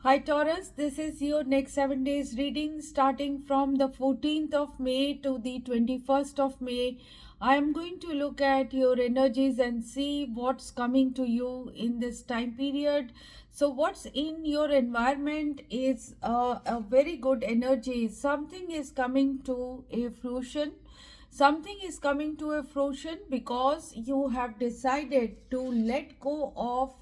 Hi Taurus, this is your next 7 days reading starting from the 14th of May to the 21st of May. I am going to look at your energies and see what's coming to you in this time period. So, what's in your environment is a very good energy. Something is coming to a fruition. Something is coming to a fruition because you have decided to let go of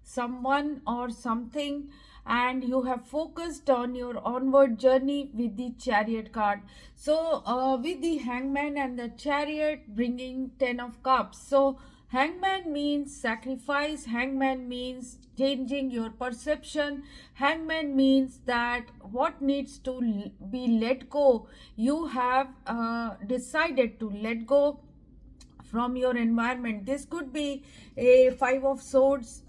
someone or something, and you have focused on your onward journey with the chariot card. So with the hangman and the chariot bringing 10 of cups, so hangman means sacrifice, hangman means changing your perception, hangman means that what needs to be let go, you have decided to let go from your environment. This could be a five of swords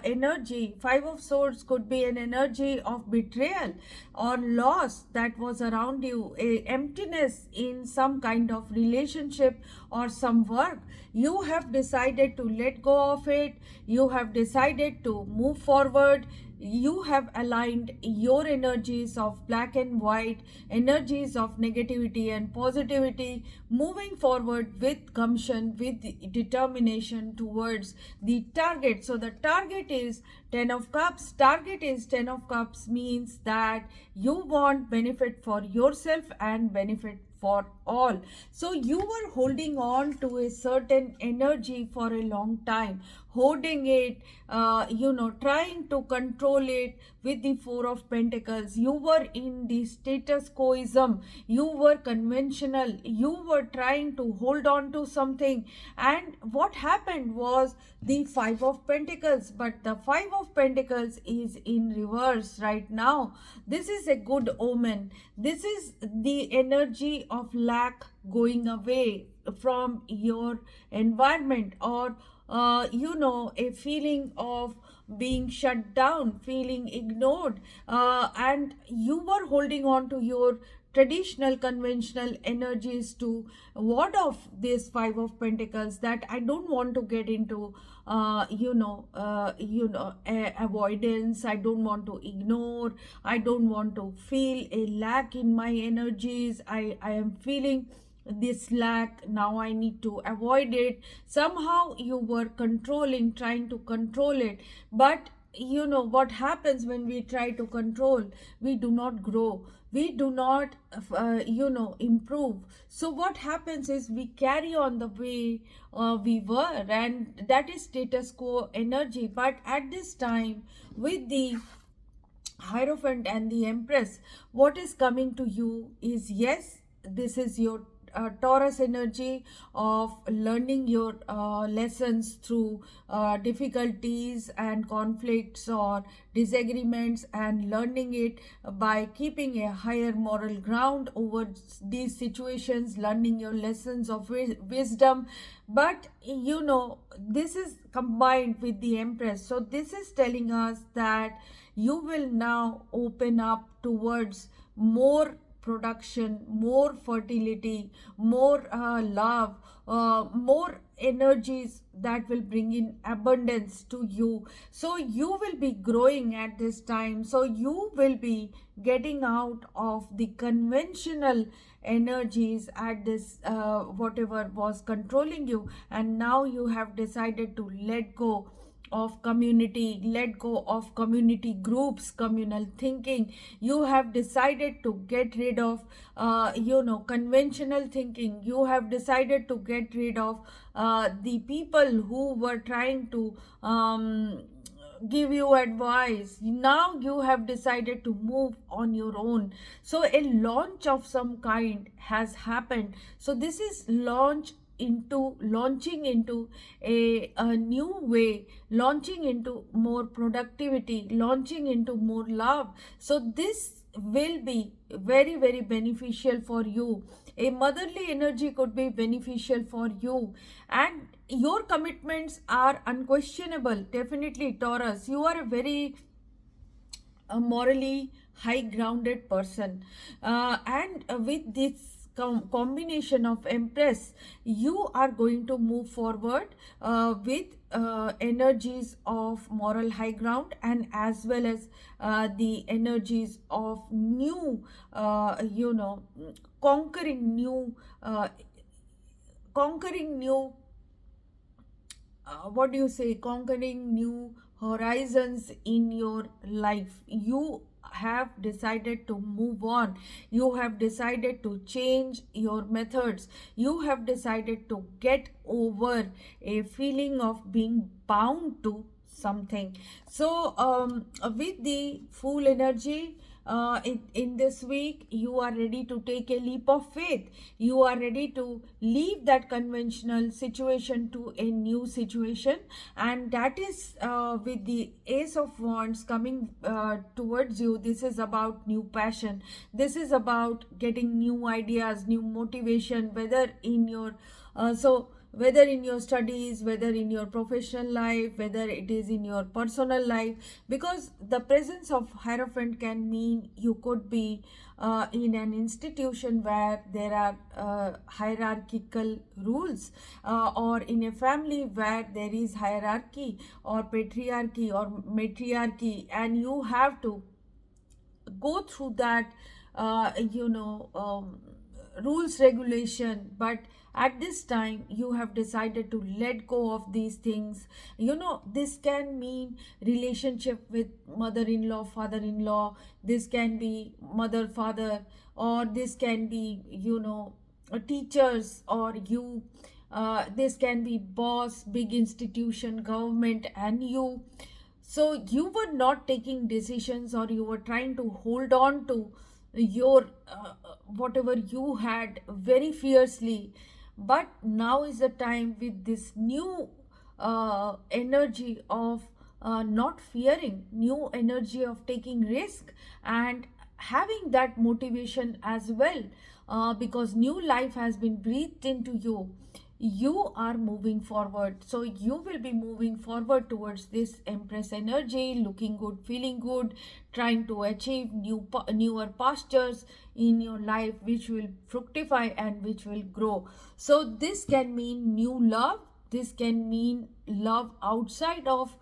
energy. Five of swords could be an energy of betrayal or loss that was around you, a emptiness in some kind of relationship or some work. You have decided to let go of it. You have decided to move forward. You have aligned your energies of black and white, energies of negativity and positivity, moving forward with gumption, with determination towards the target. So the target is 10 of cups. Target is 10 of cups means that you want benefit for yourself and benefit for all. So you were holding on to a certain energy for a long time, holding it, trying to control it with the Four of Pentacles. You were in the status quoism, you were conventional, you were trying to hold on to something, and what happened was the Five of Pentacles. But the Five of Pentacles is in reverse right now. This is a good omen. This is the energy of lack going away from your environment, or a feeling of being shut down, feeling ignored, and you were holding on to your traditional conventional energies to ward off this Five of Pentacles, that I don't want to get into avoidance. I don't want to ignore. I don't want to feel a lack in my energies. I am feeling this lack. Now I need to avoid it. Somehow you were controlling, trying to control it, but you know what happens when we try to control? We do not grow, we do not improve. So what happens is we carry on the way we were, and that is status quo energy. But at this time, with the Hierophant and the Empress, what is coming to you is, yes, this is your Taurus energy of learning your lessons through difficulties and conflicts or disagreements, and learning it by keeping a higher moral ground over these situations, learning your lessons of wisdom. But this is combined with the Empress. So this is telling us that you will now open up towards more production, more fertility, more love, more energies that will bring in abundance to you. So you will be growing at this time. So you will be getting out of the conventional energies at this whatever was controlling you, and now you have decided to let go of community, let go of community groups, communal thinking. You have decided to get rid of conventional thinking. You have decided to get rid of the people who were trying to give you advice. Now you have decided to move on your own. So a launch of some kind has happened. So this is launching into a new way, launching into more productivity, launching into more love. So this will be very, very beneficial for you. A motherly energy could be beneficial for you, and your commitments are unquestionable. Definitely, Taurus, you are a very morally high grounded person, and with this combination of Empress, you are going to move forward with energies of moral high ground, and as well as the energies of new, conquering new, conquering new what do you say, conquering new horizons in your life. You have decided to move on, you have decided to change your methods, you have decided to get over a feeling of being bound to something. So with the full energy, in this week, you are ready to take a leap of faith. You are ready to leave that conventional situation to a new situation, and that is with the Ace of Wands coming towards you. This is about new passion. This is about getting new ideas, new motivation, whether in your whether in your studies, whether in your professional life, whether it is in your personal life, because the presence of Hierophant can mean you could be in an institution where there are hierarchical rules, or in a family where there is hierarchy or patriarchy or matriarchy, and you have to go through that rules regulation. But at this time you have decided to let go of these things. This can mean relationship with mother-in-law, father-in-law, this can be mother father, or this can be teachers, or you this can be boss, big institution, government, and you. So you were not taking decisions, or you were trying to hold on to your whatever you had very fiercely. But now is the time with this new energy of not fearing, new energy of taking risk, and having that motivation as well, because new life has been breathed into you. You are moving forward, so you will be moving forward towards this Empress energy, looking good, feeling good, trying to achieve newer pastures in your life, which will fructify and which will grow. So this can mean new love, this can mean love outside of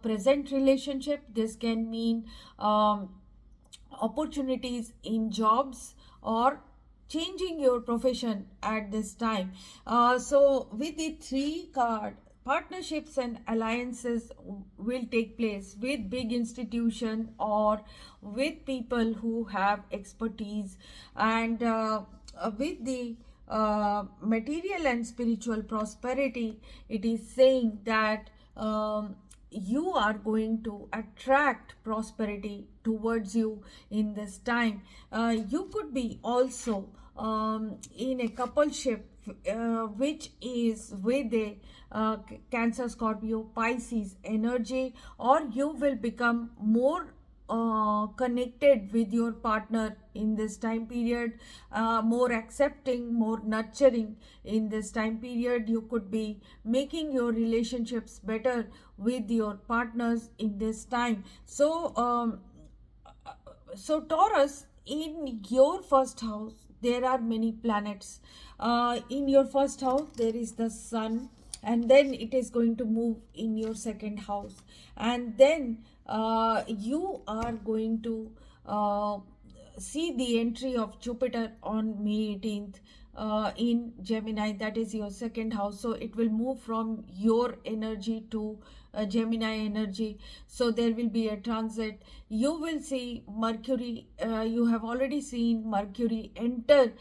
present relationship, this can mean opportunities in jobs, or changing your profession at this time. So with the three card, partnerships and alliances will take place with big institution or with people who have expertise, and with the material and spiritual prosperity, it is saying that you are going to attract prosperity towards you in this time. You could be also in a coupleship which is with a Cancer, Scorpio, Pisces energy, or you will become more connected with your partner in this time period, more accepting, more nurturing in this time period. You could be making your relationships better with your partners in this time. So Taurus, in your first house there are many planets. In your first house there is the sun, and then it is going to move in your second house, and then you are going to see the entry of Jupiter on May 18th in Gemini, that is your second house. So it will move from your energy to Gemini energy. So there will be a transit. You will see Mercury, you have already seen Mercury enter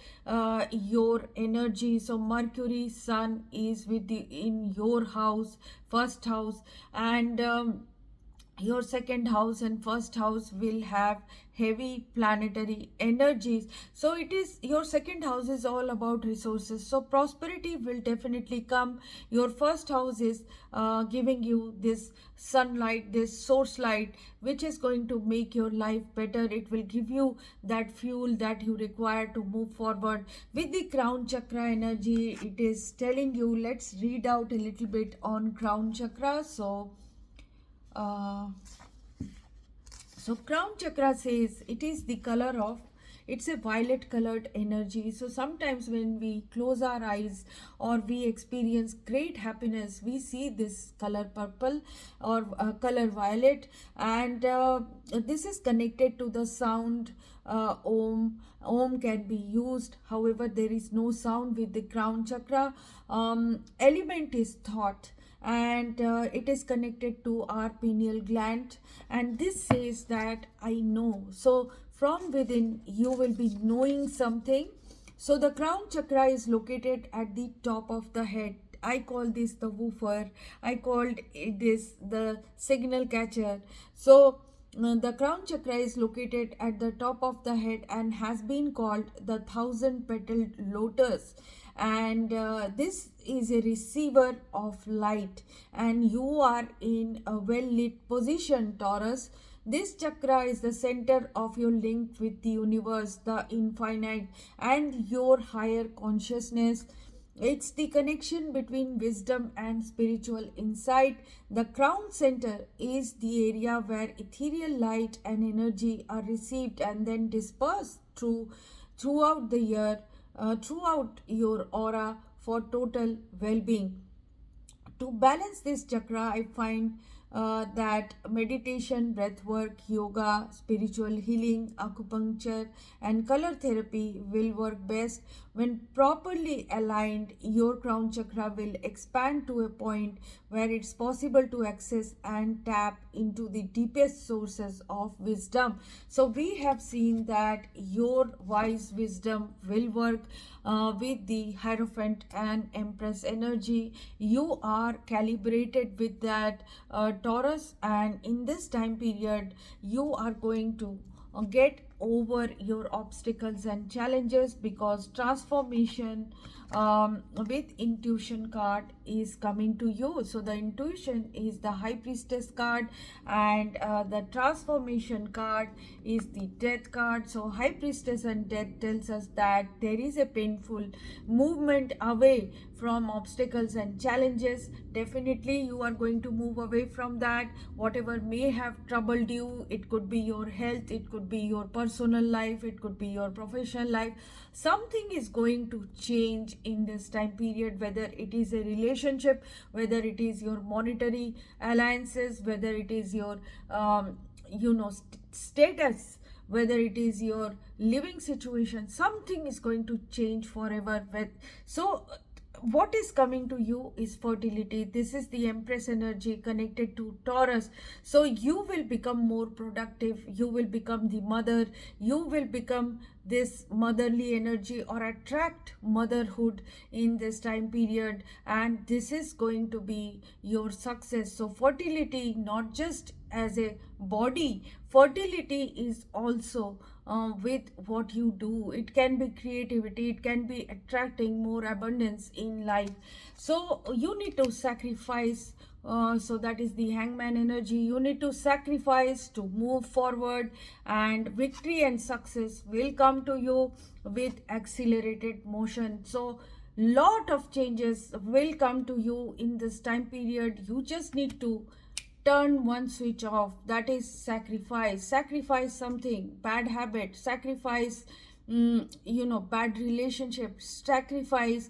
your energy. So Mercury, Sun is with the in your house, first house, and your second house and first house will have heavy planetary energies. So it is, your second house is all about resources, so prosperity will definitely come. Your first house is giving you this sunlight, this source light, which is going to make your life better. It will give you that fuel that you require to move forward. With the crown chakra energy, it is telling you, let's read out a little bit on crown chakra. So crown chakra says it is the color of It's a violet colored energy. So sometimes when we close our eyes or we experience great happiness, we see this color purple or color violet, and this is connected to the sound Om. Om can be used, however there is no sound with the crown chakra. Element is thought, and it is connected to our pineal gland, and this says that I know. So from within you will be knowing something. So the crown chakra is located at the top of the head. I call this the woofer. I called this the signal catcher. So the crown chakra is located at the top of the head and has been called the thousand petaled lotus. And this is a receiver of light, and you are in a well lit position, Taurus. This chakra is the center of your link with the universe, the infinite, and your higher consciousness. It's the connection between wisdom and spiritual insight. The crown center is the area where ethereal light and energy are received and then dispersed throughout the year, throughout your aura for total well-being. To balance this chakra, I find that meditation, breath work, yoga, spiritual healing, acupuncture, and color therapy will work best. When properly aligned, your crown chakra will expand to a point where it's possible to access and tap into the deepest sources of wisdom. So we have seen that your wise wisdom will work with the Hierophant and Empress energy. You are calibrated with that, Taurus, and in this time period you are going to get over your obstacles and challenges, because transformation with intuition card is coming to you. So the intuition is the High Priestess card, and the transformation card is the Death card. So High Priestess and Death tells us that there is a painful movement away from obstacles and challenges. Definitely you are going to move away from that. Whatever may have troubled you, it could be your health, it could be your personal life, it could be your professional life. Something is going to change in this time period, whether it is a relationship, whether it is your monetary alliances, whether it is your status, whether it is your living situation. Something is going to change forever. So what is coming to you is fertility. This is the Empress energy connected to Taurus. So you will become more productive, you will become the mother, you will become this motherly energy or attract motherhood in this time period, and this is going to be your success. So fertility, not just as a body, fertility is also with what you do. It can be creativity, it can be attracting more abundance in life. So you need to sacrifice. So that is the Hangman energy. You need to sacrifice to move forward, and victory and success will come to you with accelerated motion. So lot of changes will come to you in this time period. You just need to turn one switch off, that is sacrifice something, bad habit, sacrifice bad relationships, sacrifice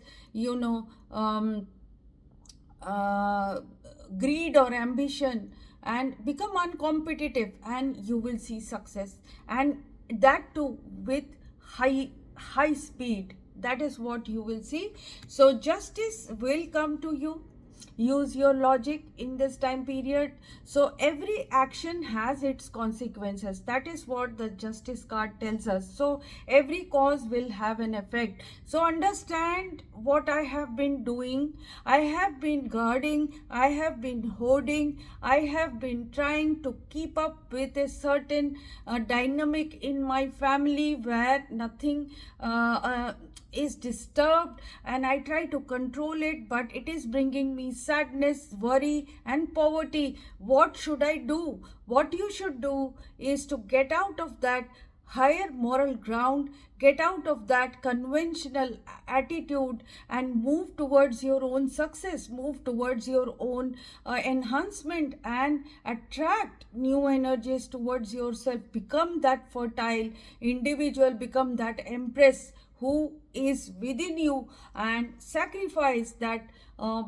greed or ambition, and become uncompetitive, and you will see success, and that too with high speed. That is what you will see. So justice will come to you. Use your logic in this time period. So every action has its consequences. That is what the Justice card tells us. So every cause will have an effect. So understand what I have been doing. I have been guarding, I have been hoarding, I have been trying to keep up with a certain dynamic in my family where nothing is disturbed, and I try to control it, but it is bringing me sadness, worry, and poverty. What should I do? What you should do is to get out of that higher moral ground, get out of that conventional attitude and move towards your own success, move towards your own enhancement, and attract new energies towards yourself. Become that fertile individual, become that empress who is within you, and sacrifice that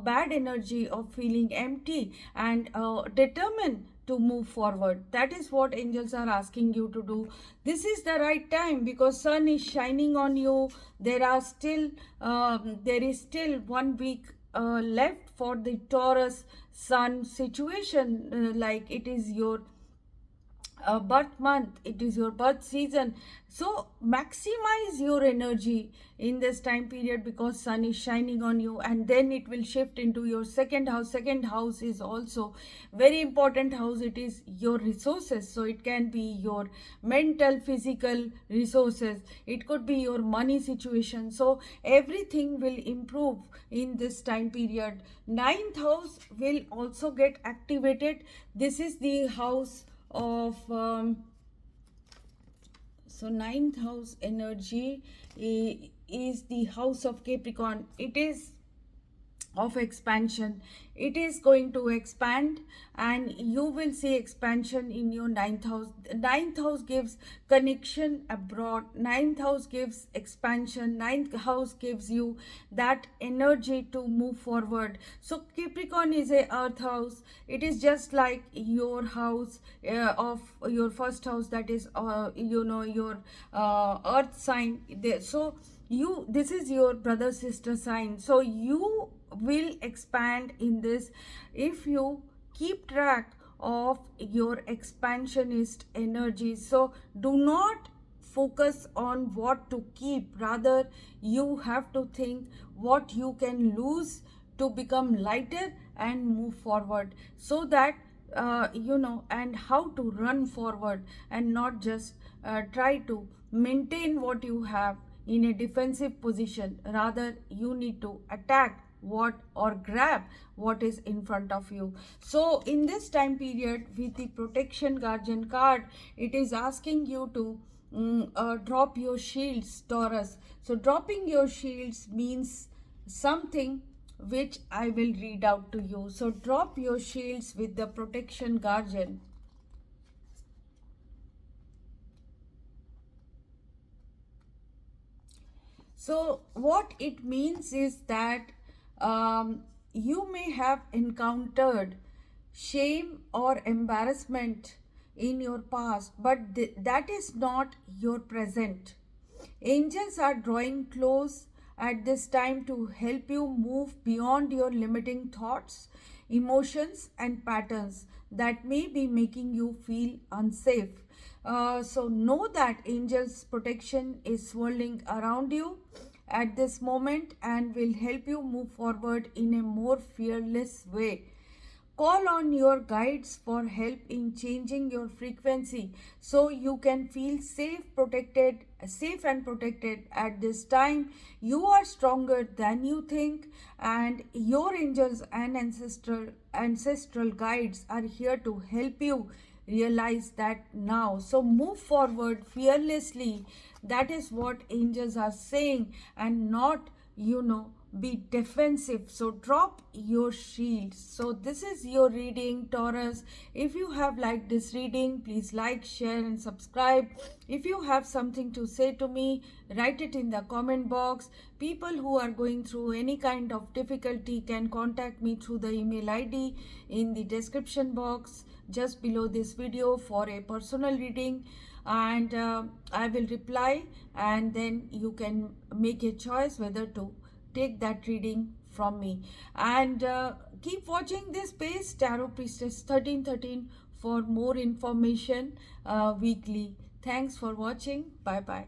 bad energy of feeling empty, and determine to move forward. That is what angels are asking you to do. This is the right time because sun is shining on you. There is still 1 week left for the Taurus sun situation, like it is your birth month, it is your birth season. So maximize your energy in this time period because sun is shining on you, and then it will shift into your second house. Second house is also very important house. It is your resources, so it can be your mental, physical resources, it could be your money situation. So everything will improve in this time period. Ninth house will also get activated. This is the house of so ninth house energy is the house of Capricorn. It is of expansion. It is going to expand, and you will see expansion in your ninth house. Ninth house gives connection abroad. Ninth house gives expansion. Ninth house gives you that energy to move forward. So Capricorn is a earth house. It is just like your house of your first house, that is your earth sign. So this is your brother sister sign, so you will expand in this if you keep track of your expansionist energy. So do not focus on what to keep, rather you have to think what you can lose to become lighter and move forward, so that and how to run forward and not just try to maintain what you have in a defensive position. Rather you need to attack what or grab what is in front of you. So in this time period, with the protection guardian card, it is asking you to drop your shields, Taurus. So dropping your shields means something which I will read out to you. So drop your shields with the protection guardian. So what it means is that you may have encountered shame or embarrassment in your past, but that is not your present. Angels are drawing close at this time to help you move beyond your limiting thoughts, emotions, and patterns that may be making you feel unsafe. So know that angels' protection is swirling around you at this moment and will help you move forward in a more fearless way. Call on your guides for help in changing your frequency so you can feel safe and protected at this time. You are stronger than you think, and your angels and ancestral guides are here to help you realize that now. So move forward fearlessly. That is what angels are saying, and not be defensive. So drop your shields. So this is your reading, Taurus. If you have liked this reading, please like, share, and subscribe. If you have something to say to me, write it in the comment box. People who are going through any kind of difficulty can contact me through the email ID in the description box just below this video for a personal reading, and I will reply, and then you can make a choice whether to take that reading from me. And keep watching this page, Tarot Priestess 1313, for more information weekly. Thanks for watching. Bye bye.